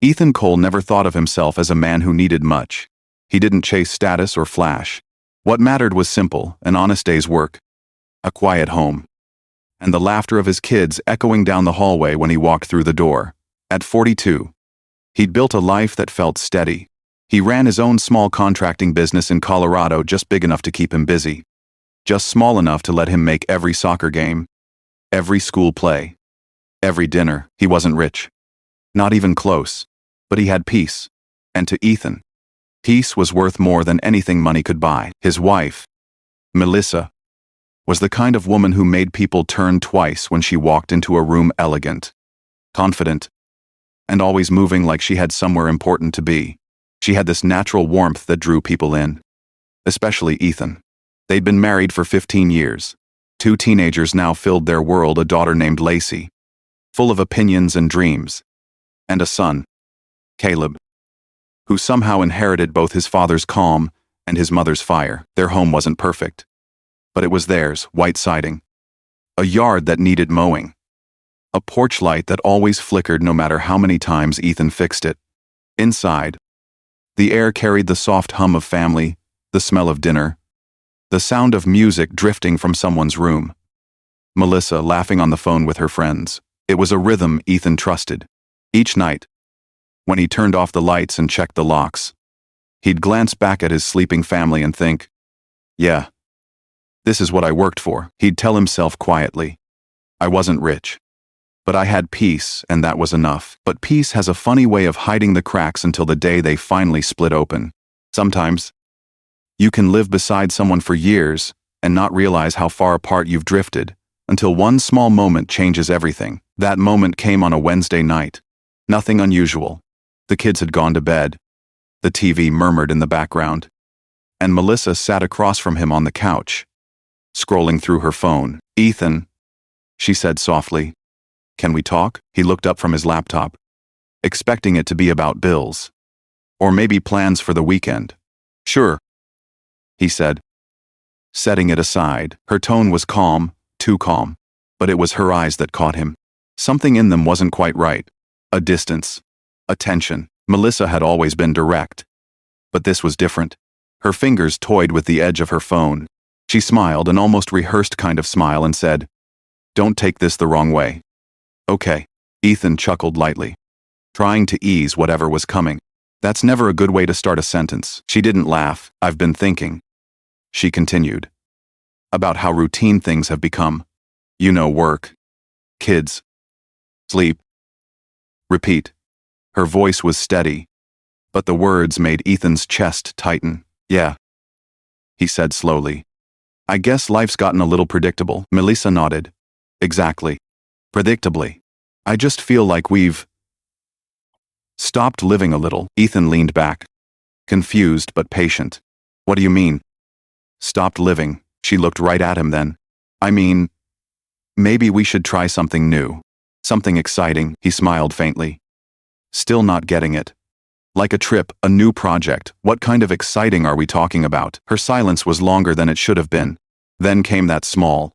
Ethan Cole never thought of himself as a man who needed much. He didn't chase status or flash. What mattered was simple, an honest day's work, a quiet home, and the laughter of his kids echoing down the hallway when he walked through the door. At 42, he'd built a life that felt steady. He ran his own small contracting business in Colorado, just big enough to keep him busy, just small enough to let him make every soccer game, every school play, every dinner. He wasn't rich, not even close, but he had peace. And to Ethan, peace was worth more than anything money could buy. His wife, Melissa, was the kind of woman who made people turn twice when she walked into a room, elegant, confident, and always moving like she had somewhere important to be. She had this natural warmth that drew people in, especially Ethan. They'd been married for 15 years. 2 teenagers now filled their world, a daughter named Lacey, full of opinions and dreams, and a son, Caleb, who somehow inherited both his father's calm and his mother's fire. Their home wasn't perfect, but it was theirs, white siding, a yard that needed mowing, a porch light that always flickered no matter how many times Ethan fixed it. Inside, the air carried the soft hum of family, the smell of dinner, the sound of music drifting from someone's room. Melissa laughing on the phone with her friends. It was a rhythm Ethan trusted. Each night, when he turned off the lights and checked the locks, he'd glance back at his sleeping family and think, yeah, this is what I worked for. He'd tell himself quietly, I wasn't rich, but I had peace, and that was enough. But peace has a funny way of hiding the cracks until the day they finally split open. Sometimes, you can live beside someone for years and not realize how far apart you've drifted, until one small moment changes everything. That moment came on a Wednesday night. Nothing unusual. The kids had gone to bed. The TV murmured in the background, and Melissa sat across from him on the couch, scrolling through her phone. Ethan, she said softly, can we talk? He looked up from his laptop, expecting it to be about bills, or maybe plans for the weekend. Sure, he said, setting it aside. Her tone was calm, too calm, but it was her eyes that caught him. Something in them wasn't quite right. A distance, a tension. Melissa had always been direct, but this was different. Her fingers toyed with the edge of her phone. She smiled, an almost rehearsed kind of smile, and said, don't take this the wrong way. Okay. Ethan chuckled lightly, trying to ease whatever was coming. That's never a good way to start a sentence. She didn't laugh. I've been thinking, she continued, about how routine things have become. You know, work, kids, sleep, repeat. Her voice was steady, but the words made Ethan's chest tighten. Yeah, he said slowly. I guess life's gotten a little predictable. Melissa nodded. Exactly. Predictably. I just feel like we've stopped living a little. Ethan leaned back, confused but patient. What do you mean? Stopped living? She looked right at him then. I mean, maybe we should try something new. Something exciting. He smiled faintly. Still not getting it. Like a trip, a new project. What kind of exciting are we talking about? Her silence was longer than it should have been. Then came that small,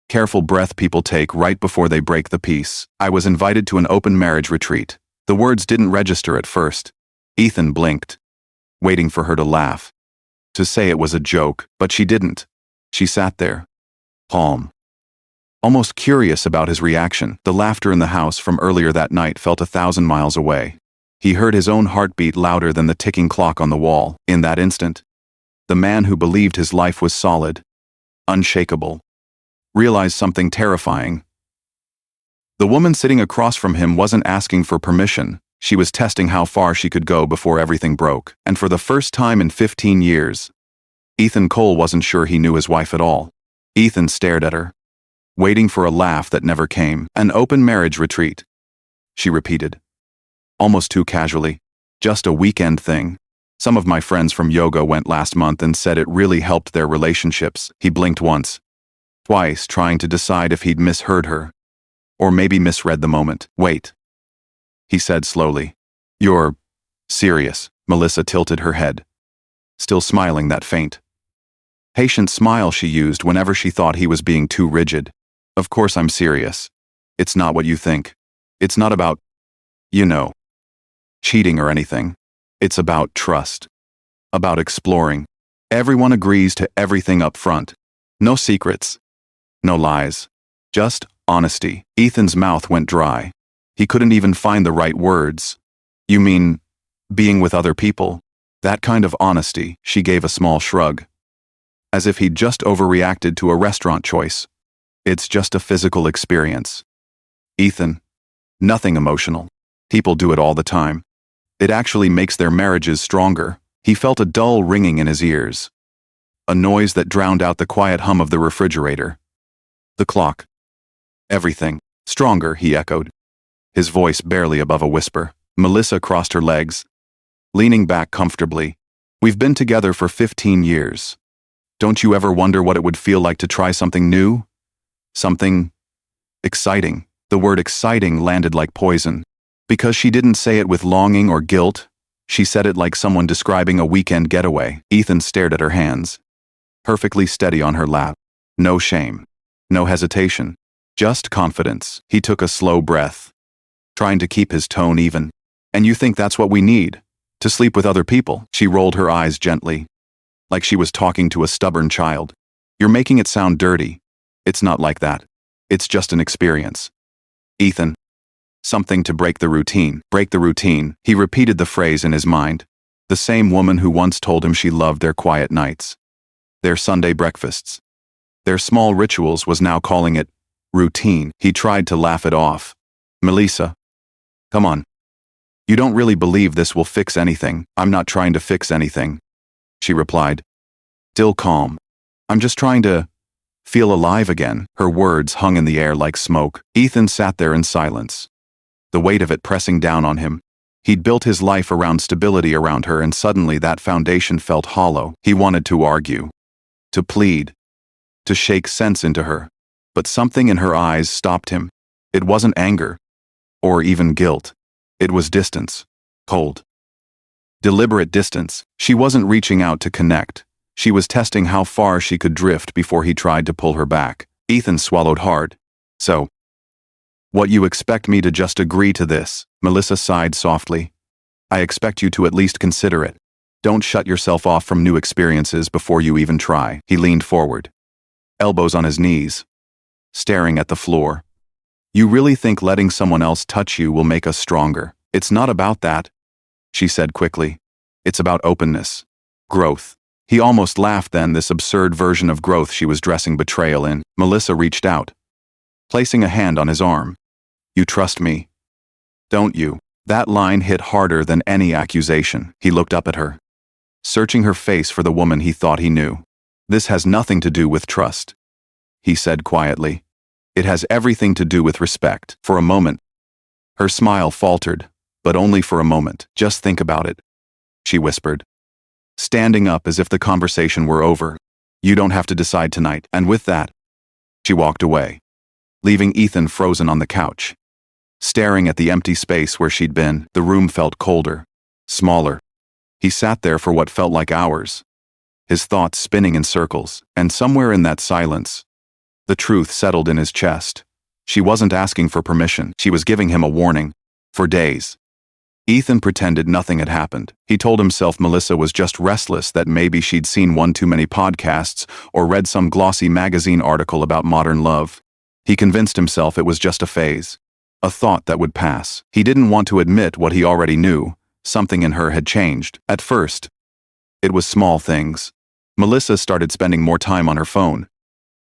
careful breath people take right before they break the peace. I was invited to an open marriage retreat. The words didn't register at first. Ethan blinked, waiting for her to laugh, to say it was a joke, but she didn't. She sat there, calm, almost curious about his reaction. The laughter in the house from earlier that night felt 1,000 miles away. He heard his own heartbeat louder than the ticking clock on the wall. In that instant, the man who believed his life was solid, unshakable, realized something terrifying. The woman sitting across from him wasn't asking for permission. She was testing how far she could go before everything broke. And for the first time in 15 years, Ethan Cole wasn't sure he knew his wife at all. Ethan stared at her, waiting for a laugh that never came. An open marriage retreat, she repeated, almost too casually. Just a weekend thing. Some of my friends from yoga went last month and said it really helped their relationships. He blinked once, twice, trying to decide if he'd misheard her, or maybe misread the moment. Wait, he said slowly. You're serious? Melissa tilted her head, still smiling that faint, patient smile she used whenever she thought he was being too rigid. Of course I'm serious. It's not what you think. It's not about, you know. cheating or anything. It's about trust. About exploring. Everyone agrees to everything up front. No secrets. No lies. Just honesty. Ethan's mouth went dry. He couldn't even find the right words. You mean, being with other people? That kind of honesty. She gave a small shrug. As if he'd just overreacted to a restaurant choice. It's just a physical experience. Ethan. Nothing emotional. People do it all the time. It actually makes their marriages stronger. He felt a dull ringing in his ears. A noise that drowned out the quiet hum of the refrigerator. The clock. Everything. Stronger, he echoed. His voice barely above a whisper. Melissa crossed her legs, leaning back comfortably. We've been together for 15 years. Don't you ever wonder what it would feel like to try something new? Something exciting. The word exciting landed like poison. Because she didn't say it with longing or guilt, she said it like someone describing a weekend getaway. Ethan stared at her hands, perfectly steady on her lap. No shame. No hesitation. Just confidence. He took a slow breath, trying to keep his tone even. And you think that's what we need? To sleep with other people? She rolled her eyes gently, like she was talking to a stubborn child. You're making it sound dirty. It's not like that. It's just an experience. Ethan. Something to break the routine. Break the routine. He repeated the phrase in his mind. The same woman who once told him she loved their quiet nights, their Sunday breakfasts, their small rituals, was now calling it routine. He tried to laugh it off. Melissa. Come on. You don't really believe this will fix anything. I'm not trying to fix anything, she replied, still calm. I'm just trying to feel alive again. Her words hung in the air like smoke. Ethan sat there in silence, the weight of it pressing down on him. He'd built his life around stability around her, and suddenly that foundation felt hollow. He wanted to argue, to plead, to shake sense into her. But something in her eyes stopped him. It wasn't anger, or even guilt. It was distance. Cold. Deliberate distance. She wasn't reaching out to connect. She was testing how far she could drift before he tried to pull her back. Ethan swallowed hard. So, what, you expect me to just agree to this? Melissa sighed softly. I expect you to at least consider it. Don't shut yourself off from new experiences before you even try. He leaned forward, elbows on his knees, staring at the floor. You really think letting someone else touch you will make us stronger? It's not about that, she said quickly. It's about openness. Growth. He almost laughed then, this absurd version of growth she was dressing betrayal in. Melissa reached out, placing a hand on his arm. You trust me, don't you? That line hit harder than any accusation. He looked up at her, searching her face for the woman he thought he knew. This has nothing to do with trust, he said quietly. It has everything to do with respect. For a moment, her smile faltered, but only for a moment. Just think about it, she whispered, standing up as if the conversation were over. You don't have to decide tonight. And with that, she walked away, leaving Ethan frozen on the couch, staring at the empty space where she'd been. The room felt colder, smaller. He sat there for what felt like hours, his thoughts spinning in circles, and somewhere in that silence, the truth settled in his chest. She wasn't asking for permission. She was giving him a warning. For days, Ethan pretended nothing had happened. He told himself Melissa was just restless, that maybe she'd seen one too many podcasts or read some glossy magazine article about modern love. He convinced himself it was just a phase, a thought that would pass. He didn't want to admit what he already knew. Something in her had changed. At first, it was small things. Melissa started spending more time on her phone,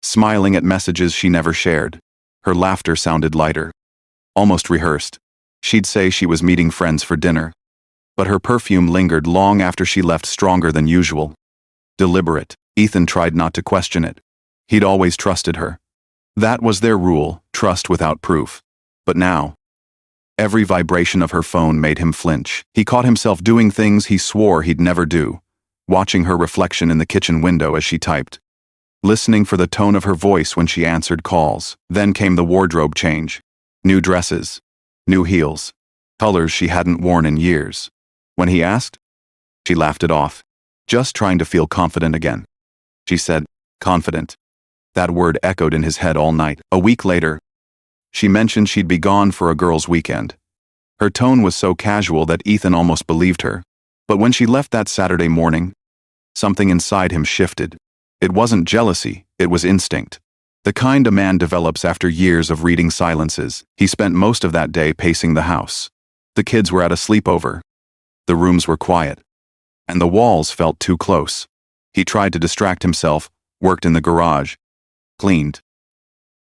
smiling at messages she never shared. Her laughter sounded lighter, almost rehearsed. She'd say she was meeting friends for dinner, but her perfume lingered long after she left, stronger than usual. Deliberate. Ethan tried not to question it. He'd always trusted her. That was their rule, trust without proof. But now, every vibration of her phone made him flinch. He caught himself doing things he swore he'd never do, watching her reflection in the kitchen window as she typed, listening for the tone of her voice when she answered calls. Then came the wardrobe change. New dresses, new heels, colors she hadn't worn in years. When he asked, she laughed it off. Just trying to feel confident again, she said. Confident. That word echoed in his head all night. A week later, she mentioned she'd be gone for a girls' weekend. Her tone was so casual that Ethan almost believed her. But when she left that Saturday morning, something inside him shifted. It wasn't jealousy, it was instinct. The kind a man develops after years of reading silences. He spent most of that day pacing the house. The kids were at a sleepover. The rooms were quiet. And the walls felt too close. He tried to distract himself, worked in the garage, cleaned,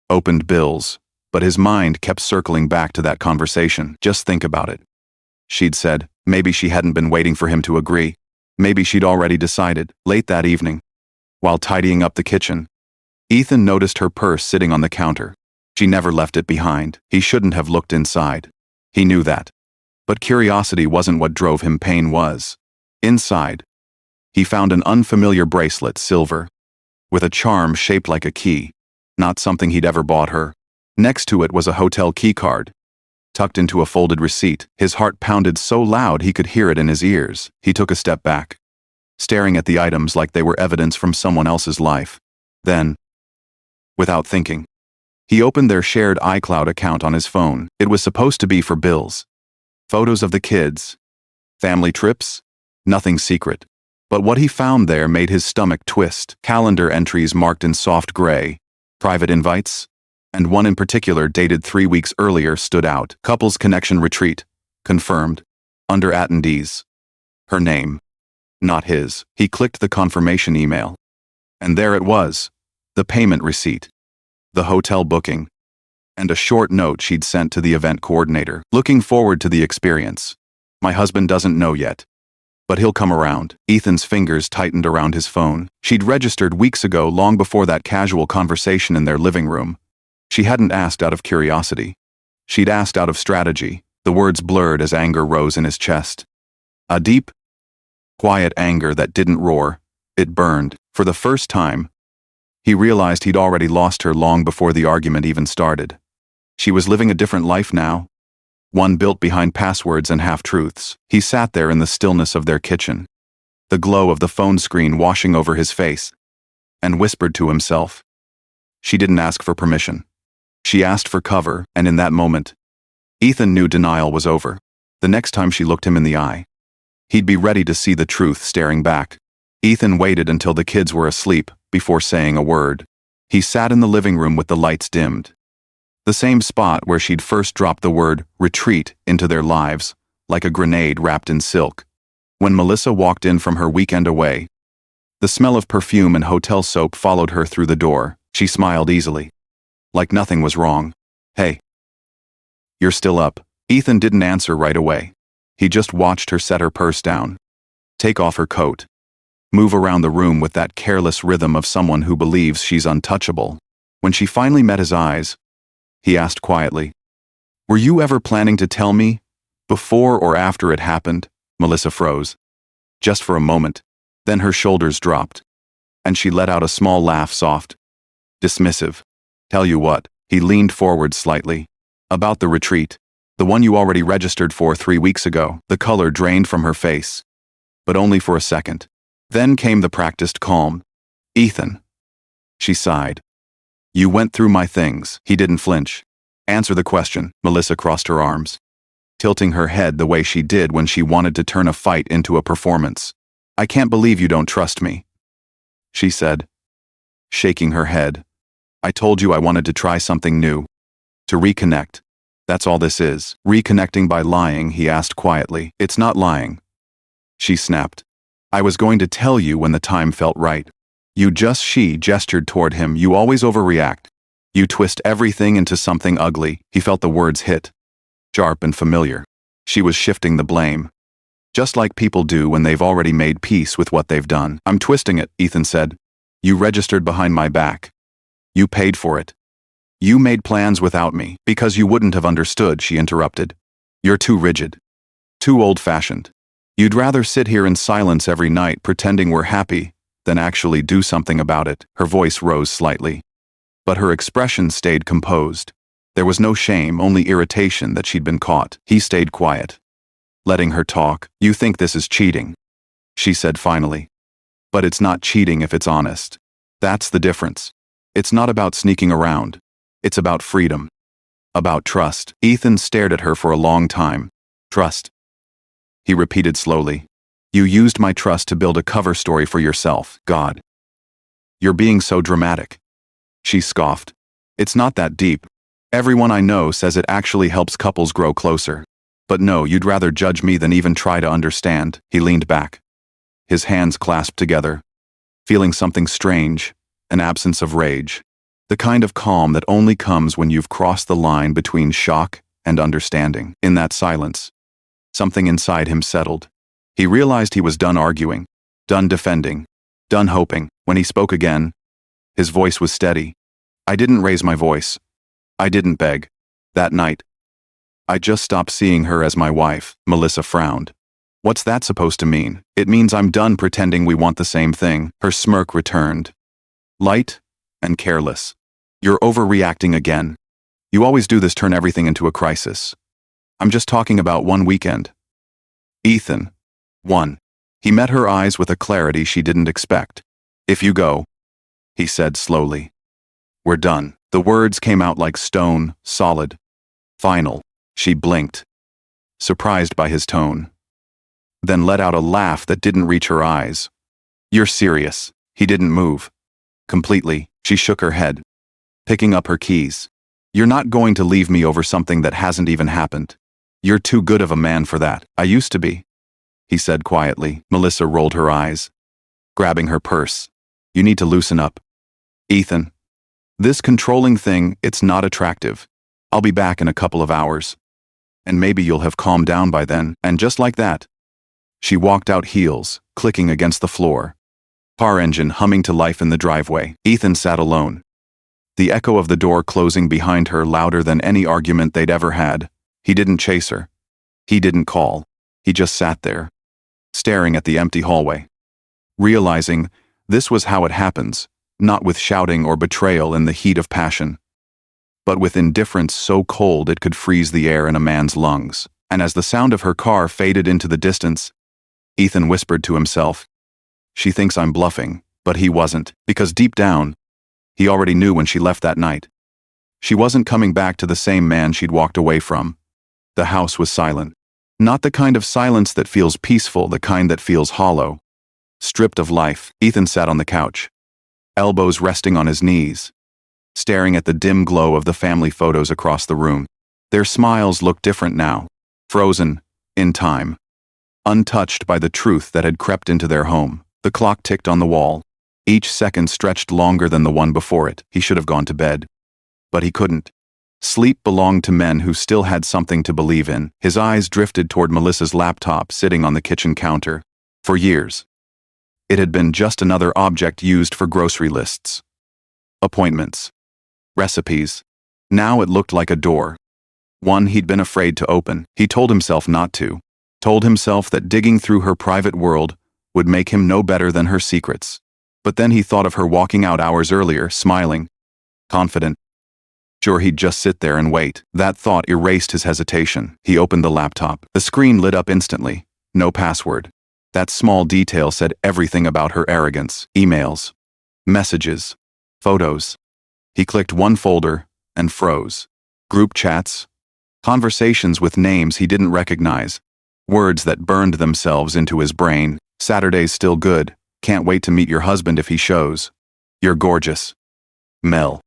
opened bills, but his mind kept circling back to that conversation. Just think about it, she'd said. Maybe she hadn't been waiting for him to agree. Maybe she'd already decided. Late that evening, while tidying up the kitchen, Ethan noticed her purse sitting on the counter. She never left it behind. He shouldn't have looked inside. He knew that. But curiosity wasn't what drove him, pain was. Inside, he found an unfamiliar bracelet, silver, with a charm shaped like a key, not something he'd ever bought her. Next to it was a hotel keycard, tucked into a folded receipt. His heart pounded so loud he could hear it in his ears. He took a step back, staring at the items like they were evidence from someone else's life. Then, without thinking, he opened their shared iCloud account on his phone. It was supposed to be for bills, photos of the kids, family trips, nothing secret. But what he found there made his stomach twist. Calendar entries marked in soft gray, private invites, and one in particular dated 3 weeks earlier stood out. Couples connection retreat, confirmed, under attendees. Her name, not his. He clicked the confirmation email. And there it was, the payment receipt, the hotel booking, and a short note she'd sent to the event coordinator. Looking forward to the experience. My husband doesn't know yet, but he'll come around. Ethan's fingers tightened around his phone. She'd registered weeks ago, long before that casual conversation in their living room. She hadn't asked out of curiosity. She'd asked out of strategy. The words blurred as anger rose in his chest. A deep, quiet anger that didn't roar. It burned. For the first time, he realized he'd already lost her long before the argument even started. She was living a different life now, one built behind passwords and half-truths. He sat there in the stillness of their kitchen, the glow of the phone screen washing over his face, and whispered to himself. She didn't ask for permission. She asked for cover, and in that moment, Ethan knew denial was over. The next time she looked him in the eye, he'd be ready to see the truth staring back. Ethan waited until the kids were asleep before saying a word. He sat in the living room with the lights dimmed, the same spot where she'd first dropped the word retreat into their lives, like a grenade wrapped in silk. When Melissa walked in from her weekend away, the smell of perfume and hotel soap followed her through the door. She smiled easily, like nothing was wrong. Hey, you're still up? Ethan didn't answer right away. He just watched her set her purse down, take off her coat, move around the room with that careless rhythm of someone who believes she's untouchable. When she finally met his eyes, he asked quietly, "Were you ever planning to tell me, before or after it happened?" Melissa froze, just for a moment. Then her shoulders dropped, and she let out a small laugh, soft, dismissive. "Tell you what," he leaned forward slightly. "About the retreat, the one you already registered for 3 weeks ago." The color drained from her face, but only for a second. Then came the practiced calm. "Ethan," she sighed. "You went through my things." He didn't flinch. "Answer the question." Melissa crossed her arms, tilting her head the way she did when she wanted to turn a fight into a performance. "I can't believe you don't trust me," she said, shaking her head. "I told you I wanted to try something new, to reconnect. That's all this is." "Reconnecting by lying?" he asked quietly. "It's not lying," she snapped. "I was going to tell you when the time felt right. She gestured toward him. "You always overreact. You twist everything into something ugly." He felt the words hit, sharp and familiar. She was shifting the blame, just like people do when they've already made peace with what they've done. "I'm twisting it," Ethan said. "You registered behind my back. You paid for it. You made plans without me." "Because you wouldn't have understood," she interrupted. "You're too rigid, too old-fashioned. You'd rather sit here in silence every night pretending we're happy than actually do something about it." Her voice rose slightly, but her expression stayed composed. There was no shame, only irritation that she'd been caught. He stayed quiet, letting her talk. "You think this is cheating," she said finally. "But it's not cheating if it's honest. That's the difference. It's not about sneaking around. It's about freedom. About trust." Ethan stared at her for a long time, Trust. He repeated slowly. You used my trust to build a cover story for yourself, God. You're being so dramatic. She scoffed. It's not that deep. Everyone I know says it actually helps couples grow closer. But no, you'd rather judge me than even try to understand. He leaned back. His hands clasped together, feeling something strange, an absence of rage. The kind of calm that only comes when you've crossed the line between shock and understanding. In that silence, something inside him settled. He realized he was done arguing, done defending, done hoping. When he spoke again, his voice was steady. I didn't raise my voice. I didn't beg. That night, I just stopped seeing her as my wife. Melissa frowned. What's that supposed to mean? It means I'm done pretending we want the same thing. Her smirk returned. Light and careless. You're overreacting again. You always do this, turn everything into a crisis. I'm just talking about one weekend. Ethan. One. He met her eyes with a clarity she didn't expect. If you go, he said slowly. We're done. The words came out like stone, solid. Final. She blinked, surprised by his tone. Then let out a laugh that didn't reach her eyes. You're serious. He didn't move. Completely, she shook her head, picking up her keys. You're not going to leave me over something that hasn't even happened. You're too good of a man for that. I used to be, he said quietly. Melissa rolled her eyes, grabbing her purse. You need to loosen up. Ethan. This controlling thing, it's not attractive. I'll be back in a couple of hours. And maybe you'll have calmed down by then. And just like that, she walked out, heels clicking against the floor. Car engine humming to life in the driveway. Ethan sat alone. The echo of the door closing behind her louder than any argument they'd ever had. He didn't chase her. He didn't call. He just sat there, staring at the empty hallway, realizing this was how it happens, not with shouting or betrayal in the heat of passion, but with indifference so cold it could freeze the air in a man's lungs. And as the sound of her car faded into the distance, Ethan whispered to himself, she thinks I'm bluffing, but he wasn't, because deep down, he already knew when she left that night. She wasn't coming back to the same man she'd walked away from. The house was silent. Not the kind of silence that feels peaceful, the kind that feels hollow. Stripped of life, Ethan sat on the couch, elbows resting on his knees, staring at the dim glow of the family photos across the room. Their smiles looked different now, frozen in time, untouched by the truth that had crept into their home. The clock ticked on the wall. Each second stretched longer than the one before it. He should have gone to bed. But he couldn't. Sleep belonged to men who still had something to believe in. His eyes drifted toward Melissa's laptop sitting on the kitchen counter. For years, it had been just another object used for grocery lists, appointments, recipes. Now it looked like a door. One he'd been afraid to open. He told himself not to. Told himself that digging through her private world would make him no better than her secrets. But then he thought of her walking out hours earlier, smiling, confident. Sure, he'd just sit there and wait. That thought erased his hesitation. He opened the laptop. The screen lit up instantly. No password. That small detail said everything about her arrogance. Emails, messages, photos. He clicked one folder and froze. Group chats, conversations with names he didn't recognize, words that burned themselves into his brain. Saturday's still good. Can't wait to meet your husband if he shows. You're gorgeous. Mel.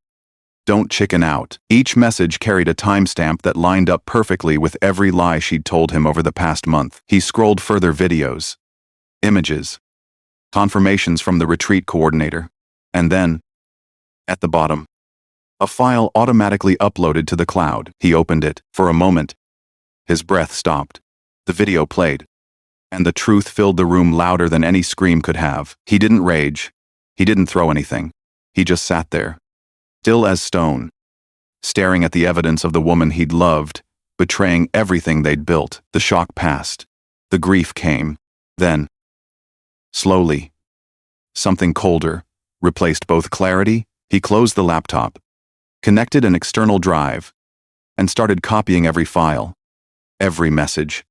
Don't chicken out. Each message carried a timestamp that lined up perfectly with every lie she'd told him over the past month. He scrolled further: videos, images, confirmations from the retreat coordinator. And then, at the bottom, a file automatically uploaded to the cloud. He opened it. For a moment, his breath stopped. The video played, and the truth filled the room louder than any scream could have. He didn't rage. He didn't throw anything. He just sat there, still as stone, staring at the evidence of the woman he'd loved, betraying everything they'd built. The shock passed. The grief came. Then, slowly, something colder replaced both clarity. He closed the laptop, connected an external drive, and started copying every file, every message,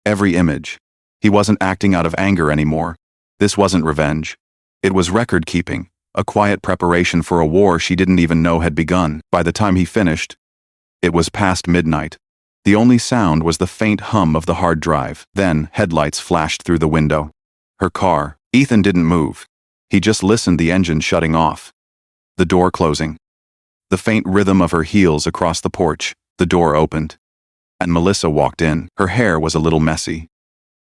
every image. He wasn't acting out of anger anymore. This wasn't revenge. It was record-keeping, a quiet preparation for a war she didn't even know had begun. By the time he finished, it was past midnight. The only sound was the faint hum of the hard drive. Then, headlights flashed through the window. Her car. Ethan didn't move. He just listened, the engine shutting off. The door closing. The faint rhythm of her heels across the porch. The door opened. And Melissa walked in. Her hair was a little messy.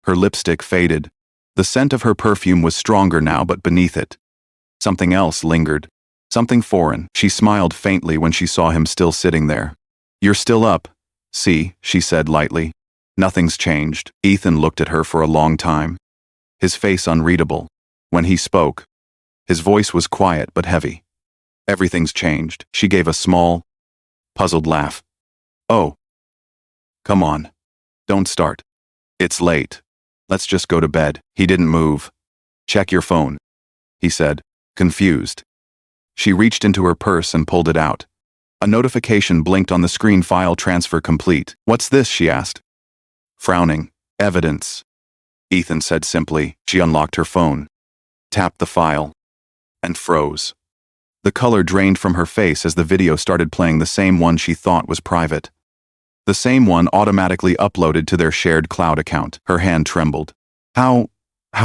Her lipstick faded. The scent of her perfume was stronger now, but beneath it, something else lingered. Something foreign. She smiled faintly when she saw him still sitting there. "You're still up. See," she said lightly. "Nothing's changed." Ethan looked at her for a long time. His face unreadable. When he spoke, his voice was quiet but heavy. "Everything's changed." She gave a small, puzzled laugh. "Oh. Come on. Don't start. It's late. Let's just go to bed." He didn't move. "Check your phone," he said, confused. She reached into her purse and pulled it out. A notification blinked on the screen. "File transfer complete." "What's this?" she asked. Frowning. "Evidence," Ethan said simply. She unlocked her phone, tapped the file, and froze. The color drained from her face as the video started playing, the same one she thought was private. The same one automatically uploaded to their shared cloud account. Her hand trembled. How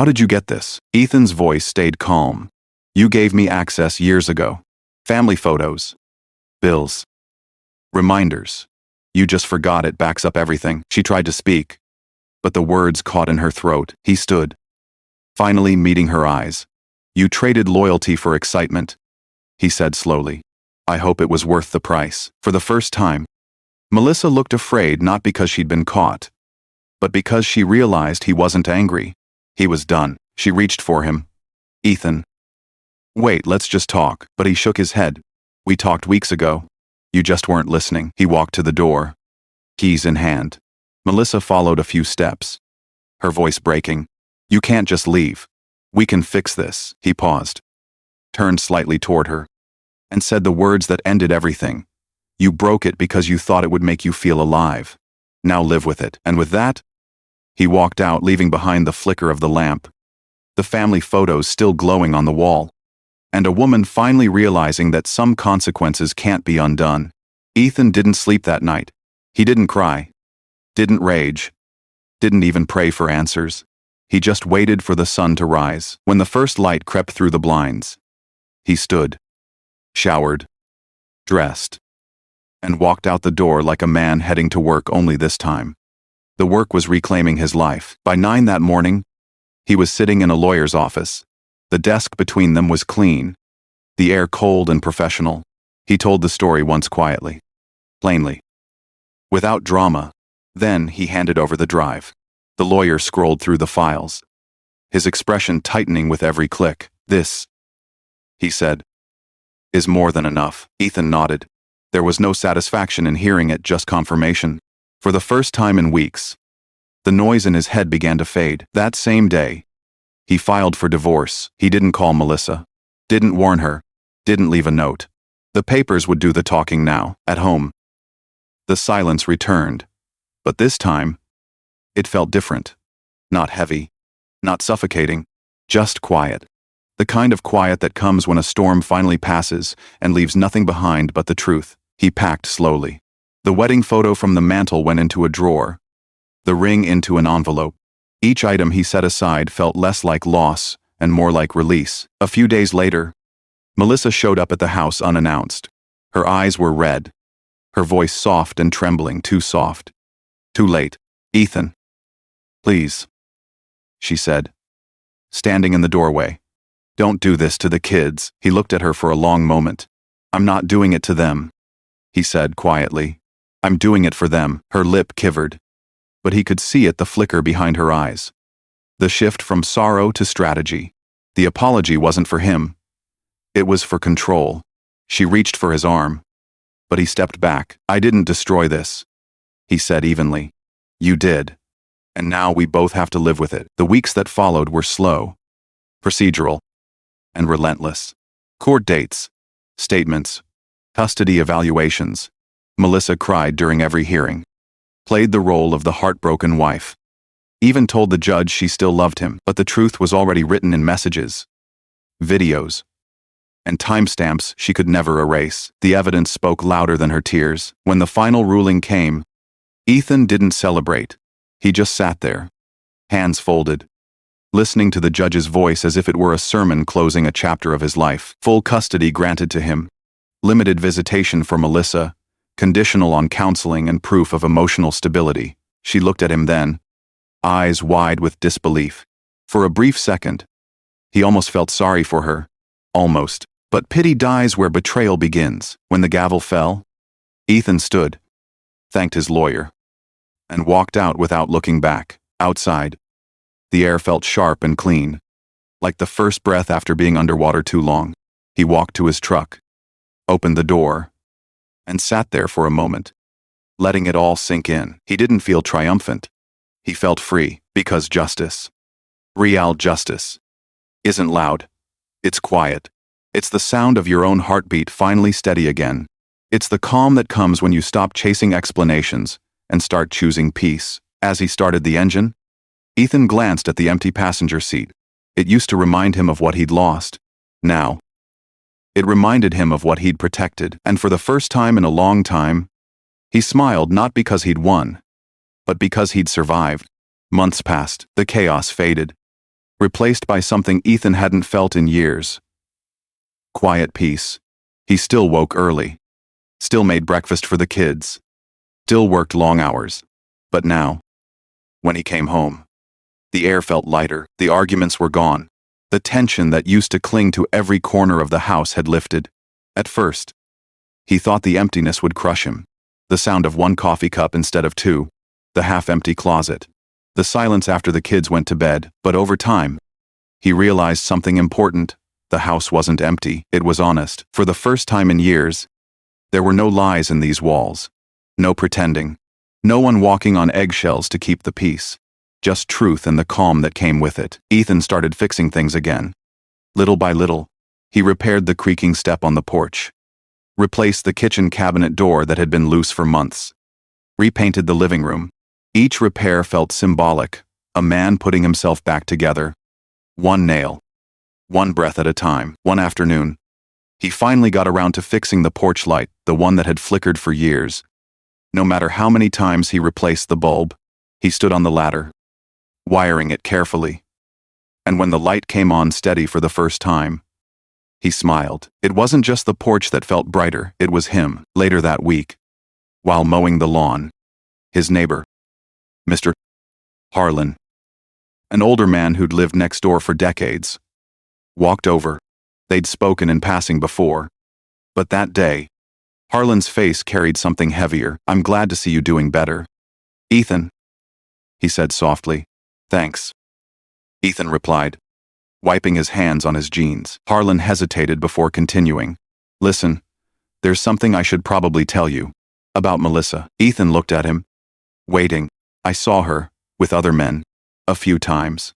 did you get this?" Ethan's voice stayed calm. "You gave me access years ago. Family photos. Bills. Reminders. You just forgot. It backs up everything." She tried to speak, but the words caught in her throat. He stood, finally meeting her eyes. "You traded loyalty for excitement," he said slowly. "I hope it was worth the price." For the first time, Melissa looked afraid, not because she'd been caught, but because she realized he wasn't angry. He was done. She reached for him. "Ethan. Wait, let's just talk." But he shook his head. "We talked weeks ago. You just weren't listening." He walked to the door, keys in hand. Melissa followed a few steps, her voice breaking. "You can't just leave. We can fix this." He paused, turned slightly toward her, and said the words that ended everything. "You broke it because you thought it would make you feel alive. Now live with it." And with that, he walked out, leaving behind the flicker of the lamp, the family photos still glowing on the wall, and a woman finally realizing that some consequences can't be undone. Ethan didn't sleep that night. He didn't cry, didn't rage, didn't even pray for answers. He just waited for the sun to rise. When the first light crept through the blinds, he stood, showered, dressed, and walked out the door like a man heading to work, only this time the work was reclaiming his life. By 9 that morning, he was sitting in a lawyer's office. The desk between them was clean, the air cold and professional. He told the story once quietly, plainly, without drama. Then he handed over the drive. The lawyer scrolled through the files, his expression tightening with every click. "This," he said, "is more than enough." Ethan nodded. There was no satisfaction in hearing it, just confirmation. For the first time in weeks, the noise in his head began to fade. That same day, he filed for divorce. He didn't call Melissa, didn't warn her, didn't leave a note. The papers would do the talking now. At home, the silence returned. But this time, it felt different. Not heavy, not suffocating, just quiet. The kind of quiet that comes when a storm finally passes and leaves nothing behind but the truth. He packed slowly. The wedding photo from the mantel went into a drawer, the ring into an envelope. Each item he set aside felt less like loss and more like release. A few days later, Melissa showed up at the house unannounced. Her eyes were red, her voice soft and trembling, too soft. "Too late. Ethan. Please," she said, standing in the doorway. "Don't do this to the kids." He looked at her for a long moment. "I'm not doing it to them," he said quietly. "I'm doing it for them." Her lip quivered, but he could see it, the flicker behind her eyes. The shift from sorrow to strategy. The apology wasn't for him. It was for control. She reached for his arm, but he stepped back. "I didn't destroy this," he said evenly. "You did. And now we both have to live with it." The weeks that followed were slow, procedural, and relentless. Court dates, statements, custody evaluations. Melissa cried during every hearing, played the role of the heartbroken wife, even told the judge she still loved him, but the truth was already written in messages, videos, and timestamps she could never erase. The evidence spoke louder than her tears. When the final ruling came, Ethan didn't celebrate. He just sat there, hands folded, listening to the judge's voice as if it were a sermon closing a chapter of his life. Full custody granted to him, limited visitation for Melissa, conditional on counseling and proof of emotional stability. She looked at him then, eyes wide with disbelief. For a brief second, he almost felt sorry for her. Almost. But pity dies where betrayal begins. When the gavel fell, Ethan stood, thanked his lawyer, and walked out without looking back. Outside, the air felt sharp and clean, like the first breath after being underwater too long. He walked to his truck, opened the door, and sat there for a moment, letting it all sink in. He didn't feel triumphant. He felt free, because justice, real justice, isn't loud. It's quiet. It's the sound of your own heartbeat finally steady again. It's the calm that comes when you stop chasing explanations and start choosing peace. As he started the engine, Ethan glanced at the empty passenger seat. It used to remind him of what he'd lost. Now, it reminded him of what he'd protected, and for the first time in a long time, he smiled not because he'd won, but because he'd survived. Months passed, the chaos faded, replaced by something Ethan hadn't felt in years. Quiet peace. He still woke early, still made breakfast for the kids, still worked long hours. But now, when he came home, the air felt lighter, the arguments were gone. The tension that used to cling to every corner of the house had lifted. At first, he thought the emptiness would crush him. The sound of one coffee cup instead of two, the half-empty closet, the silence after the kids went to bed. But over time, he realized something important. The house wasn't empty, it was honest. For the first time in years, there were no lies in these walls. No pretending. No one walking on eggshells to keep the peace. Just truth and the calm that came with it. Ethan started fixing things again. Little by little, he repaired the creaking step on the porch, replaced the kitchen cabinet door that had been loose for months, repainted the living room. Each repair felt symbolic, a man putting himself back together. One nail, one breath at a time. One afternoon, he finally got around to fixing the porch light, the one that had flickered for years. No matter how many times he replaced the bulb, he stood on the ladder, wiring it carefully. And when the light came on steady for the first time, he smiled. It wasn't just the porch that felt brighter, it was him. Later that week, while mowing the lawn, his neighbor, Mr. Harlan, an older man who'd lived next door for decades, walked over. They'd spoken in passing before. But that day, Harlan's face carried something heavier. "I'm glad to see you doing better, Ethan," he said softly. "Thanks," Ethan replied, wiping his hands on his jeans. Harlan hesitated before continuing. "Listen, there's something I should probably tell you. About Melissa." Ethan looked at him, waiting. "I saw her, with other men, a few times.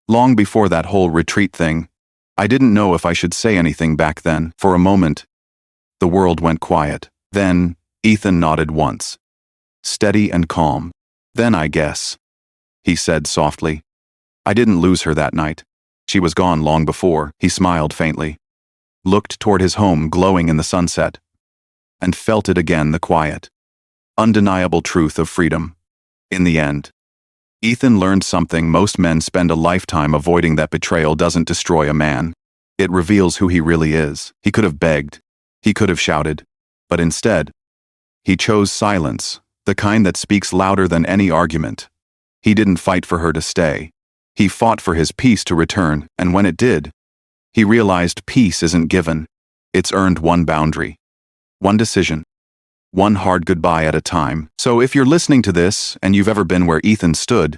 Long before that whole retreat thing. I didn't know if I should say anything back then." For a moment, the world went quiet. Then, Ethan nodded once, steady and calm. "Then I guess," he said softly, "I didn't lose her that night. She was gone long before." He smiled faintly, looked toward his home glowing in the sunset, and felt it again, the quiet, undeniable truth of freedom. In the end, Ethan learned something most men spend a lifetime avoiding: that betrayal doesn't destroy a man. It reveals who he really is. He could have begged, he could have shouted, but instead, he chose silence, the kind that speaks louder than any argument. He didn't fight for her to stay. He fought for his peace to return, and when it did, he realized peace isn't given. It's earned one boundary, one decision, one hard goodbye at a time. So if you're listening to this and you've ever been where Ethan stood,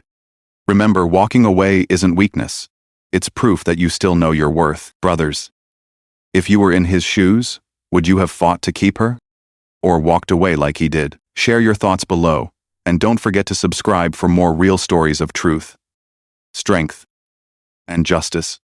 remember, walking away isn't weakness. It's proof that you still know your worth. Brothers, if you were in his shoes, would you have fought to keep her? Or walked away like he did? Share your thoughts below, and don't forget to subscribe for more real stories of truth, strength, and justice.